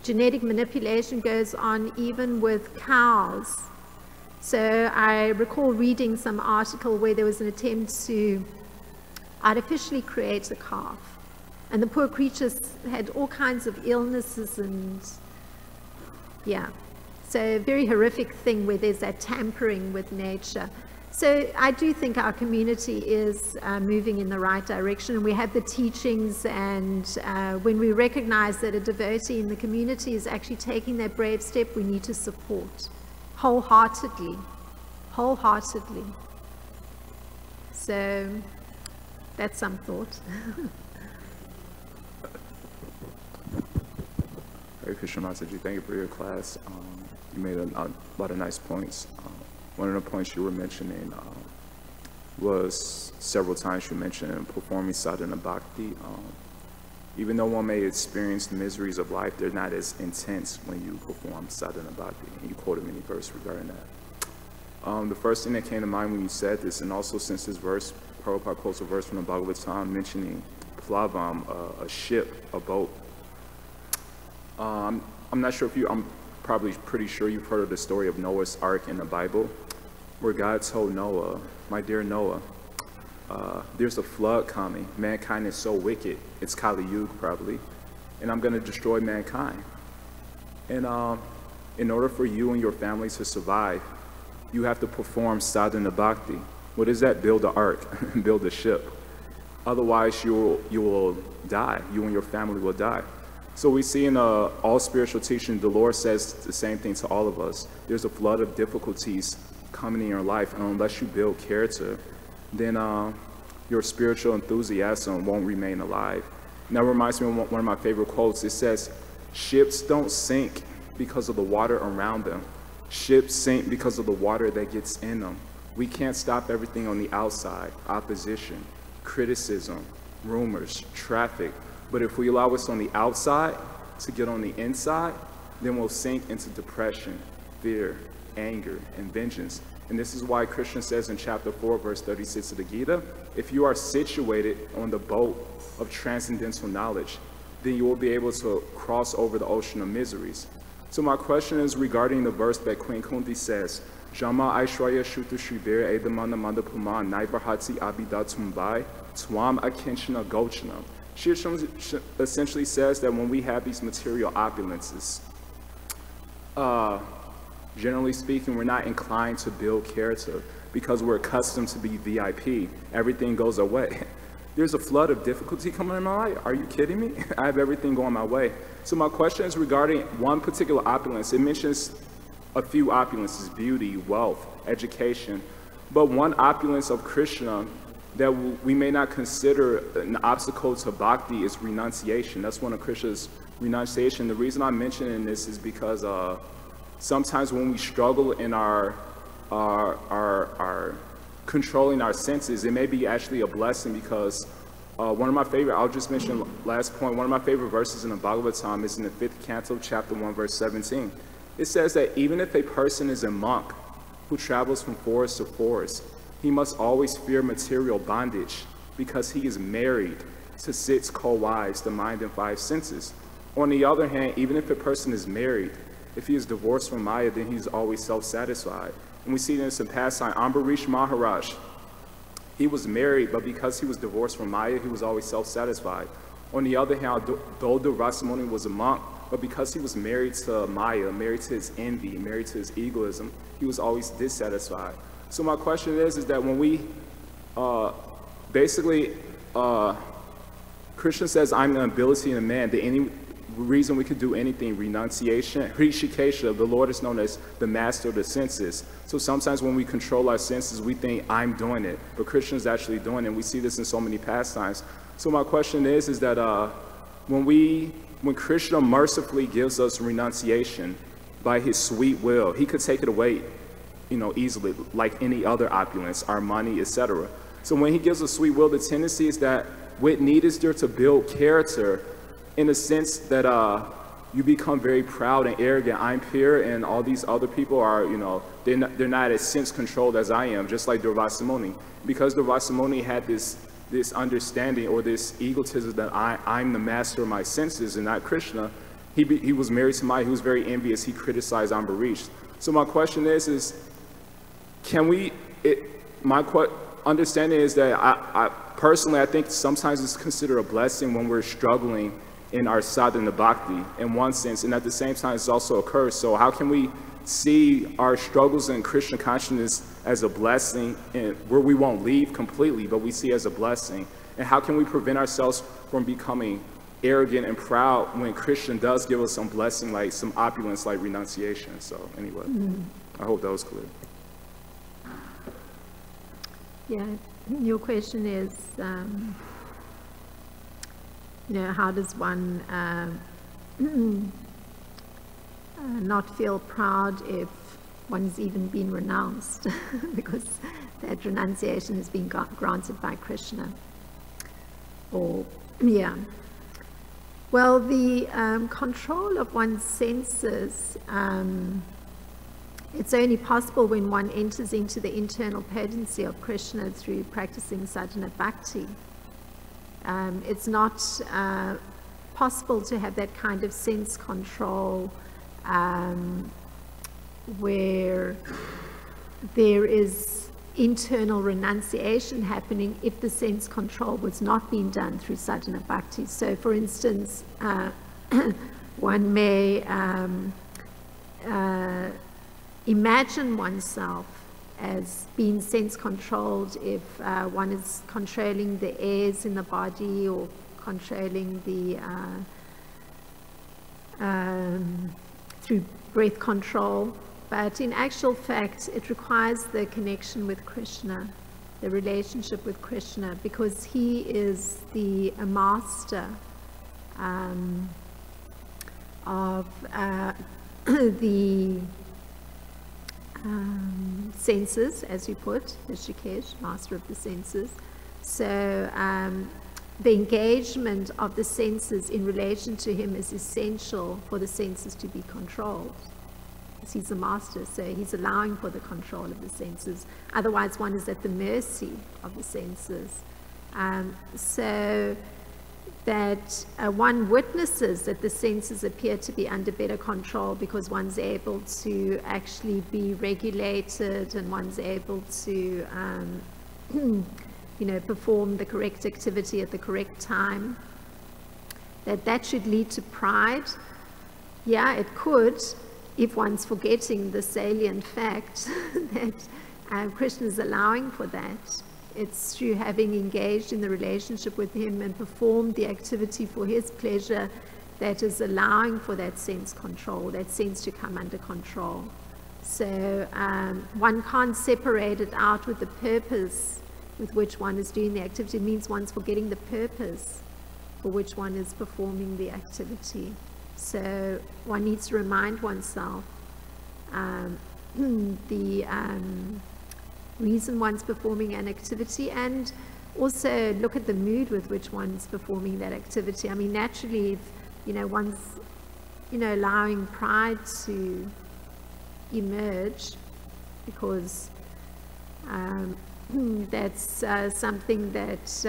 genetic manipulation goes on even with cows. So I recall reading some article where there was an attempt to artificially create a calf, and the poor creatures had all kinds of illnesses, and yeah, so a very horrific thing where there's that tampering with nature. So I do think our community is moving in the right direction, and we have the teachings, and when we recognize that a devotee in the community is actually taking that brave step, we need to support wholeheartedly. So that's some thought. Hare Krishna Masaji, thank you for your class. You made a lot of nice points. One of the points you were mentioning was several times you mentioned performing sadhana bhakti. Even though one may experience the miseries of life, they're not as intense when you perform sadhana bhakti. And you quoted many verses regarding that. The first thing that came to mind when you said this, and also since this verse, Prabhupada quotes a verse from the Bhagavatam mentioning plavam, a ship, a boat. I'm not sure if I'm probably pretty sure you've heard of the story of Noah's Ark in the Bible, where God told Noah, my dear Noah, there's a flood coming. Mankind is so wicked. It's Kali Yuga probably, and I'm going to destroy mankind. And in order for you and your family to survive, you have to perform sadhana bhakti. What is that? Build an ark, build a ship. Otherwise, you will die. You and your family will die. So we see in all spiritual teaching, the Lord says the same thing to all of us. There's a flood of difficulties coming in your life, and unless you build character, then your spiritual enthusiasm won't remain alive. And that reminds me of one of my favorite quotes. It says, ships don't sink because of the water around them. Ships sink because of the water that gets in them. We can't stop everything on the outside, opposition, criticism, rumors, traffic. But if we allow us on the outside to get on the inside, then we'll sink into depression, fear, anger, and vengeance. And this is why Krishna says in chapter 4, verse 36 of the Gita, if you are situated on the boat of transcendental knowledge, then you will be able to cross over the ocean of miseries. So my question is regarding the verse that Queen Kunti says, Jama Aishwarya Shutu Shrivir Edamana Mandapuma Naibarhati Abidatumbai Twam Akinchana Gochana. She essentially says that when we have these material opulences, generally speaking, we're not inclined to build character because we're accustomed to be VIP. Everything goes our way. There's a flood of difficulty coming in my life. Are you kidding me? I have everything going my way. So my question is regarding one particular opulence. It mentions a few opulences: beauty, wealth, education. But one opulence of Krishna that we may not consider an obstacle to bhakti is renunciation. That's one of Krishna's renunciation. The reason I'm mentioning this is because sometimes when we struggle in our controlling our senses, it may be actually a blessing because One of my favorite, I'll just mention last point, one of my favorite verses in the Bhagavatam is in the 5th canto, chapter 1, verse 17. It says that even if a person is a monk who travels from forest to forest, he must always fear material bondage because he is married to 6 co-wives, the mind and 5 senses. On the other hand, even if a person is married, if he is divorced from Maya, then he's always self-satisfied. And we see this in pastime. Ambarish Maharaj, he was married, but because he was divorced from Maya, he was always self-satisfied. On the other hand, though Durvasamuni was a monk, but because he was married to Maya, married to his envy, married to his egoism, he was always dissatisfied. So my question is that when we Krishna says, I'm the ability in a man, the any reason we could do anything, renunciation, Hrishikesha, the Lord is known as the master of the senses. So sometimes when we control our senses, we think, I'm doing it, but Krishna is actually doing it, and we see this in so many pastimes. So my question is that when Krishna mercifully gives us renunciation by his sweet will, he could take it away, easily, like any other opulence, our money, etc. So when he gives us sweet will, the tendency is that what need is there to build character in a sense that you become very proud and arrogant. I'm pure, and all these other people are, they're not as sense controlled as I am, just like Durvasamuni. Because Durvasamuni had this understanding or this egotism that I'm the master of my senses and not Krishna. He was married to Maya. He was very envious. He criticized Ambarish. So my question is can we? My understanding is that I personally, I think sometimes it's considered a blessing when we're struggling in our sadhana bhakti in one sense, and at the same time it's also a curse. So how can we see our struggles in Krishna consciousness as a blessing, and where we won't leave completely, but we see as a blessing? And how can we prevent ourselves from becoming arrogant and proud when Krishna does give us some blessing, like some opulence, like renunciation? So anyway, I hope that was clear. Yeah, your question is, how does one not feel proud if one's even been renounced because that renunciation has been granted by Krishna? Well, the control of one's senses, it's only possible when one enters into the internal potency of Krishna through practicing sadhana bhakti. It's not possible to have that kind of sense control where there is internal renunciation happening if the sense control was not being done through sadhana bhakti. So for instance, one may imagine oneself as being sense controlled if one is controlling the airs in the body or controlling the through breath control. But in actual fact, it requires the connection with Krishna, the relationship with Krishna, because he is the master of the senses, as we put, Hrishikesh, master of the senses. So the engagement of the senses in relation to him is essential for the senses to be controlled. Because he's the master, so he's allowing for the control of the senses. Otherwise, one is at the mercy of the senses. So that one witnesses that the senses appear to be under better control because one's able to actually be regulated and one's able to perform the correct activity at the correct time. That should lead to pride. Yeah, it could, if one's forgetting the salient fact that Krishna is allowing for that. It's through having engaged in the relationship with him and performed the activity for his pleasure that is allowing for that sense control, that sense to come under control. So one can't separate it out with the purpose with which one is doing the activity. It means one's forgetting the purpose for which one is performing the activity. So one needs to remind oneself the reason one's performing an activity, and also look at the mood with which one's performing that activity. I mean, naturally, if, one's, allowing pride to emerge, because that's something that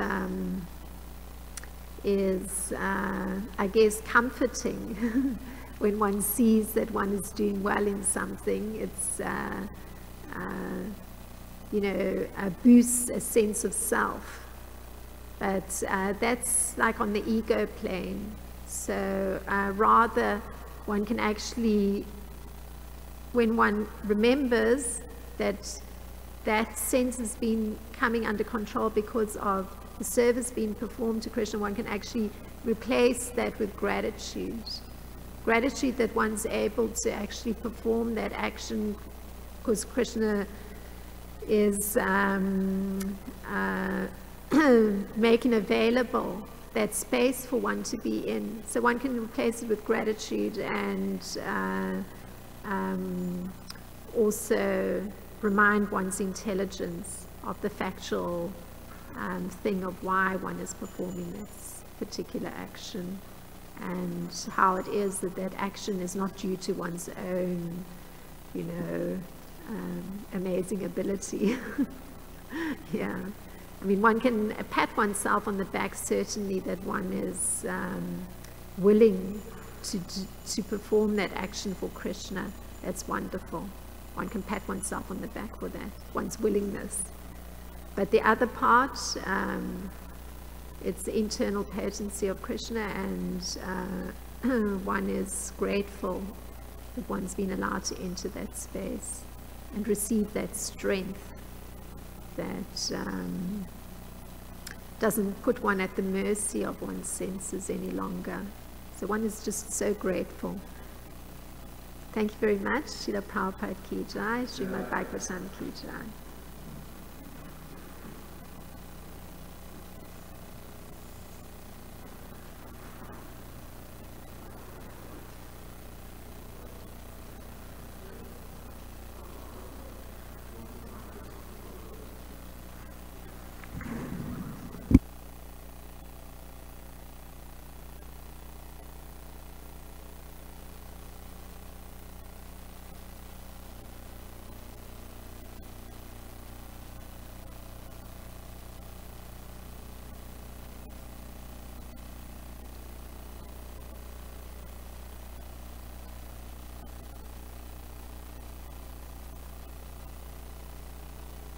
is, I guess, comforting when one sees that one is doing well in something. It's, boosts a sense of self. But that's like on the ego plane. So rather, one can actually, when one remembers that that sense has been coming under control because of the service being performed to Krishna, one can actually replace that with gratitude. Gratitude that one's able to actually perform that action because Krishna is making available that space for one to be in. So one can replace it with gratitude and also remind one's intelligence of the factual thing of why one is performing this particular action, and how it is that that action is not due to one's own, amazing ability. Yeah. I mean, one can pat oneself on the back, certainly, that one is willing to perform that action for Krishna. That's wonderful. One can pat oneself on the back for that, one's willingness. But the other part, it's the internal potency of Krishna, and one is grateful that one's been allowed to enter that space and receive that strength that doesn't put one at the mercy of one's senses any longer. So one is just so grateful. Thank you very much. Srila Prabhupada ki jai, Srimad Bhagavatam ki jai.